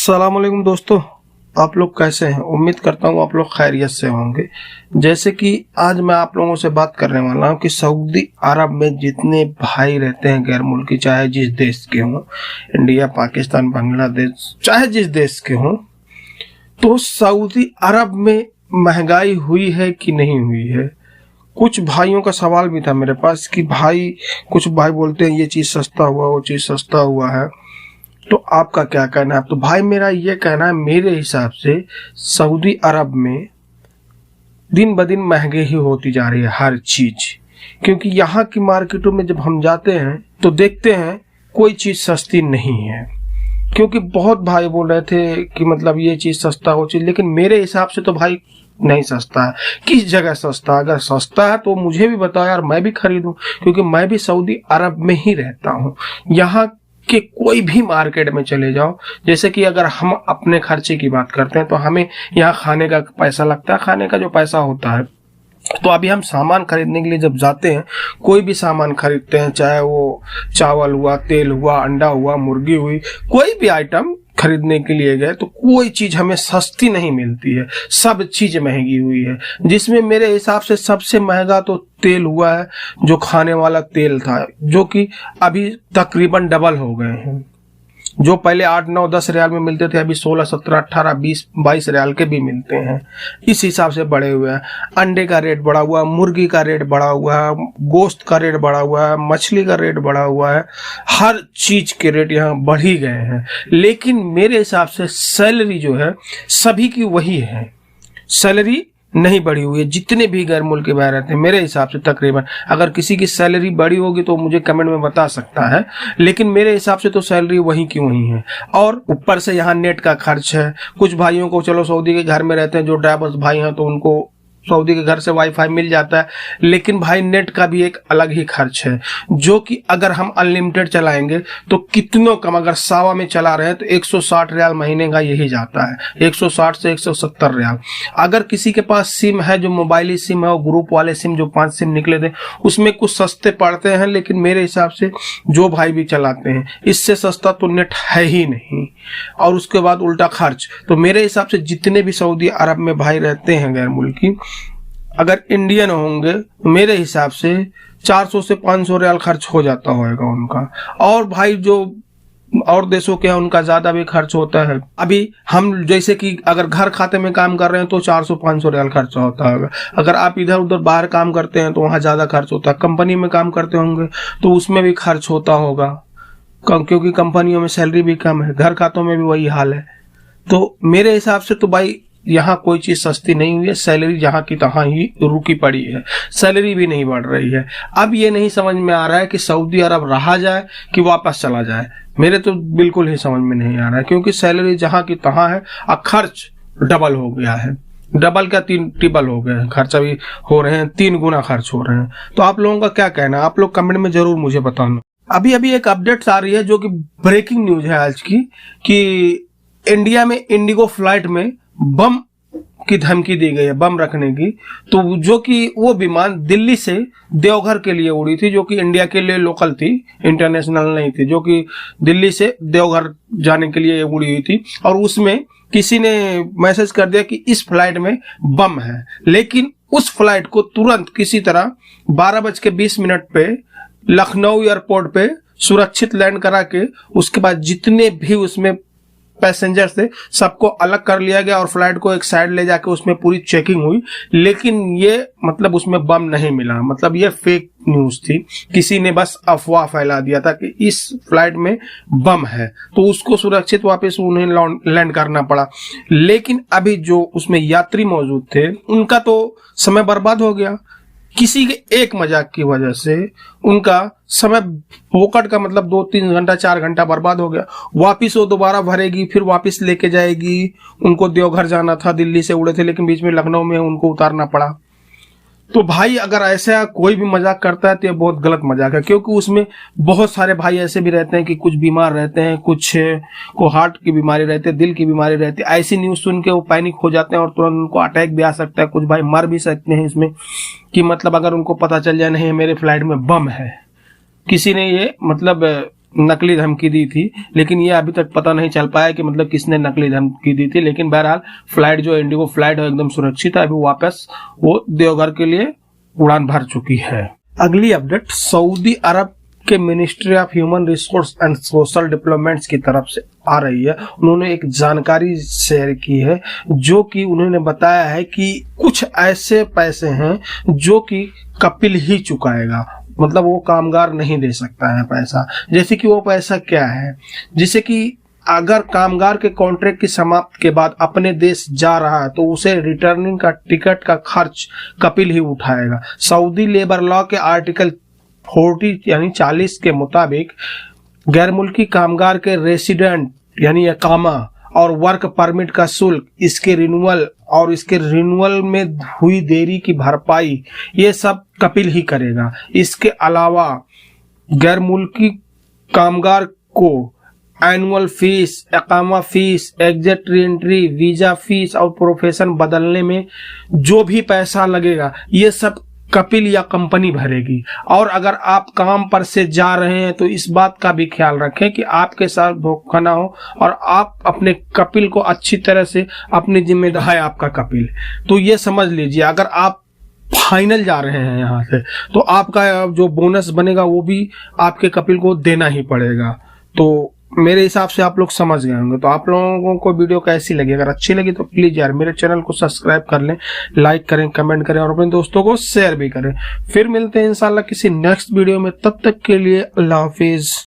अस्सलाम वालेकुम दोस्तों, आप लोग कैसे हैं। उम्मीद करता हूँ आप लोग खैरियत से होंगे। जैसे कि आज मैं आप लोगों से बात करने वाला हूँ कि सऊदी अरब में जितने भाई रहते हैं गैर मुल्की, चाहे जिस देश के हों, इंडिया, पाकिस्तान, बांग्लादेश, चाहे जिस देश के हों, तो सऊदी अरब में महंगाई हुई है कि नहीं हुई है। कुछ भाइयों का सवाल भी था मेरे पास कि भाई, कुछ भाई बोलते हैं ये चीज़ सस्ता हुआ, वो चीज़ सस्ता हुआ है, तो आपका क्या कहना है। तो भाई मेरा ये कहना है, मेरे हिसाब से सऊदी अरब में दिन ब दिन महंगे ही होती जा रही है हर चीज। क्योंकि यहाँ की मार्केटों में जब हम जाते हैं तो देखते हैं कोई चीज सस्ती नहीं है। क्योंकि बहुत भाई बोल रहे थे कि मतलब ये चीज सस्ता हो चीज, लेकिन मेरे हिसाब से तो भाई नहीं सस्ता है। किस जगह सस्ता? अगर सस्ता है तो मुझे भी बताओ यार, मैं भी खरीदूं, क्योंकि मैं भी सऊदी अरब में ही रहता हूँ। यहाँ कि कोई भी मार्केट में चले जाओ, जैसे कि अगर हम अपने खर्चे की बात करते हैं तो हमें यहाँ खाने का पैसा लगता है, खाने का जो पैसा होता है, तो अभी हम सामान खरीदने के लिए जब जाते हैं, कोई भी सामान खरीदते हैं, चाहे वो चावल हुआ, तेल हुआ, अंडा हुआ, मुर्गी हुई, कोई भी आइटम खरीदने के लिए गए तो कोई चीज हमें सस्ती नहीं मिलती है, सब चीज महंगी हुई है। जिसमें मेरे हिसाब से सबसे महंगा तो तेल हुआ है, जो खाने वाला तेल था, जो कि अभी तकरीबन डबल हो गए हैं। जो पहले 8, 9, 10 रियाल में मिलते थे, अभी 16, 17, 18, 20, 22 रियाल के भी मिलते हैं। इस हिसाब से बढ़े हुए हैं। अंडे का रेट बढ़ा हुआ है, मुर्गी का रेट बढ़ा हुआ है, गोश्त का रेट बढ़ा हुआ है, मछली का रेट बढ़ा हुआ है, हर चीज के रेट यहाँ बढ़ ही गए हैं। लेकिन मेरे हिसाब से सैलरी जो है सभी की वही है, सैलरी नहीं बढ़ी हुई है। जितने भी गैर मुल्की भाई रहते हैं, मेरे हिसाब से तकरीबन, अगर किसी की सैलरी बढ़ी होगी तो मुझे कमेंट में बता सकता है, लेकिन मेरे हिसाब से तो सैलरी वही की वही है। और ऊपर से यहाँ नेट का खर्च है। कुछ भाइयों को, चलो सऊदी के घर में रहते हैं जो ड्राइवर्स भाई हैं, तो उनको सऊदी के घर से वाईफाई मिल जाता है, लेकिन भाई नेट का भी एक अलग ही खर्च है, जो कि अगर हम अनलिमिटेड चलाएंगे तो कितनों कम, अगर 100 में चला रहे हैं तो 160 रियाल महीने का यही जाता है, 160 से 170 रियाल। अगर किसी के पास सिम है, जो मोबाइली सिम है, वो ग्रुप वाले सिम जो 5 सिम निकले थे, उसमें कुछ सस्ते पड़ते हैं, लेकिन मेरे हिसाब से जो भाई भी चलाते हैं, इससे सस्ता तो नेट है ही नहीं। और उसके बाद उल्टा खर्च, तो मेरे हिसाब से जितने भी सऊदी अरब में भाई रहते हैं गैर मुल्की, अगर इंडियन होंगे तो मेरे हिसाब से 400 से 500 रियाल खर्च हो जाता होगा उनका। और भाई जो और देशों के हैं उनका ज्यादा भी खर्च होता है। अभी हम जैसे कि अगर घर खाते में काम कर रहे हैं तो 400-500 रियाल खर्च होता होगा। अगर आप इधर उधर बाहर काम करते हैं तो वहां ज्यादा खर्च होता है। कंपनी में काम करते होंगे तो उसमें भी खर्च होता होगा, क्योंकि कंपनियों में सैलरी भी कम है। घर खातों में भी वही हाल है। तो मेरे हिसाब से तो भाई यहाँ कोई चीज सस्ती नहीं हुई है, सैलरी जहां की तहां ही रुकी पड़ी है, सैलरी भी नहीं बढ़ रही है। अब ये नहीं समझ में आ रहा है कि सऊदी अरब रहा जाए कि वापस चला जाए। मेरे तो बिल्कुल ही समझ में नहीं आ रहा है, क्योंकि सैलरी जहां की तहां है और खर्च डबल हो गया है। डबल क्या, 3 ट्रिपल हो गए हैं खर्च, अभी हो रहे हैं 3 गुना खर्च हो रहे हैं। तो आप लोगों का क्या कहना है, आप लोग कमेंट में जरूर मुझे बताना। अभी अभी एक अपडेट आ रही है जो कि ब्रेकिंग न्यूज है आज की, कि इंडिया में इंडिगो फ्लाइट में बम की धमकी दी गई है, बम रखने की। तो जो कि वो विमान दिल्ली से देवघर के लिए उड़ी थी, जो कि इंडिया के लिए लोकल थी, इंटरनेशनल नहीं थी, जो कि दिल्ली से देवघर जाने के लिए उड़ी हुई थी। और उसमें किसी ने मैसेज कर दिया कि इस फ्लाइट में बम है, लेकिन उस फ्लाइट को तुरंत किसी तरह 12:20 पे लखनऊ एयरपोर्ट पे सुरक्षित लैंड करा के, उसके बाद जितने भी उसमें पैसेंजर थे सबको अलग कर लिया गया और फ्लाइट को एक साइड ले जाके उसमें पूरी चेकिंग हुई। लेकिन ये मतलब उसमें बम नहीं मिला, मतलब ये फेक न्यूज थी, किसी ने बस अफवाह फैला दिया था कि इस फ्लाइट में बम है, तो उसको सुरक्षित वापस उन्हें लैंड करना पड़ा। लेकिन अभी जो उसमें यात्री मौजूद थे उनका तो समय बर्बाद हो गया, किसी के एक मजाक की वजह से उनका समय फोकट का मतलब 2-3 घंटा 4 घंटा बर्बाद हो गया। वापिस वो दोबारा भरेगी, फिर वापिस लेके जाएगी। उनको देवघर जाना था, दिल्ली से उड़े थे, लेकिन बीच में लखनऊ में उनको उतारना पड़ा। तो भाई अगर ऐसा कोई भी मजाक करता है तो ये बहुत गलत मजाक है, क्योंकि उसमें बहुत सारे भाई ऐसे भी रहते हैं कि कुछ बीमार रहते हैं, कुछ को हार्ट की बीमारी रहती है, दिल की बीमारी रहती है। ऐसी न्यूज सुन के वो पैनिक हो जाते हैं और तुरंत उनको अटैक भी आ सकता है, कुछ भाई मर भी सकते हैं इसमें, कि मतलब अगर उनको पता चल जाए नहीं मेरे फ्लाइट में बम है। किसी ने ये मतलब नकली धमकी दी थी, लेकिन ये अभी तक पता नहीं चल पाया कि मतलब किसने नकली धमकी दी थी। लेकिन बहरहाल फ्लाइट जो इंडिगो फ्लाइट है एकदम सुरक्षित है, अभी वापस वो देवघर के लिए उड़ान भर चुकी है। अगली अपडेट सऊदी अरब के ministry of human resource and social developments की तरफ से आ रही है। उन्होंने एक जानकारी शेयर की है, जो कि उन्होंने बताया है कि कुछ ऐसे पैसे हैं जो कि कपिल ही चुकाएगा, मतलब वो कामगार नहीं दे सकता है पैसा। जैसे कि वो पैसा क्या है, जैसे कि अगर कामगार के कॉन्ट्रैक्ट की समाप्ति के बाद अपने देश जा रहा है तो उसे रिटर्निंग का टिकट का खर्च कपिल ही उठाएगा। सऊदी लेबर लॉ के आर्टिकल 40 यानी 40 के मुताबिक गैर मुल्की कामगार के रेसिडेंट यानी इकामा और वर्क परमिट का शुल्क, इसके रिन्यूअल में हुई देरी की भरपाई, ये सब कपिल ही करेगा। इसके अलावा गैर मुल्की कामगार को एनुअल फीस, इकामा fees, exit reentry, visa fees और प्रोफेशन बदलने में जो भी पैसा लगेगा ये सब कपिल या कंपनी भरेगी। और अगर आप काम पर से जा रहे हैं तो इस बात का भी ख्याल रखें कि आपके साथ धोखा ना हो और आप अपने कपिल को अच्छी तरह से अपनी जिम्मेदारी है आपका कपिल। तो ये समझ लीजिए अगर आप फाइनल जा रहे हैं यहाँ से तो आपका जो बोनस बनेगा वो भी आपके कपिल को देना ही पड़ेगा। तो मेरे हिसाब से आप लोग समझ गए होंगे। तो आप लोगों को वीडियो कैसी लगी, अगर अच्छी लगी तो प्लीज यार मेरे चैनल को सब्सक्राइब कर लें, लाइक करें, कमेंट करें और अपने दोस्तों को शेयर भी करें। फिर मिलते हैं इंशाल्लाह किसी नेक्स्ट वीडियो में, तब तक के लिए अल्लाह हाफिज।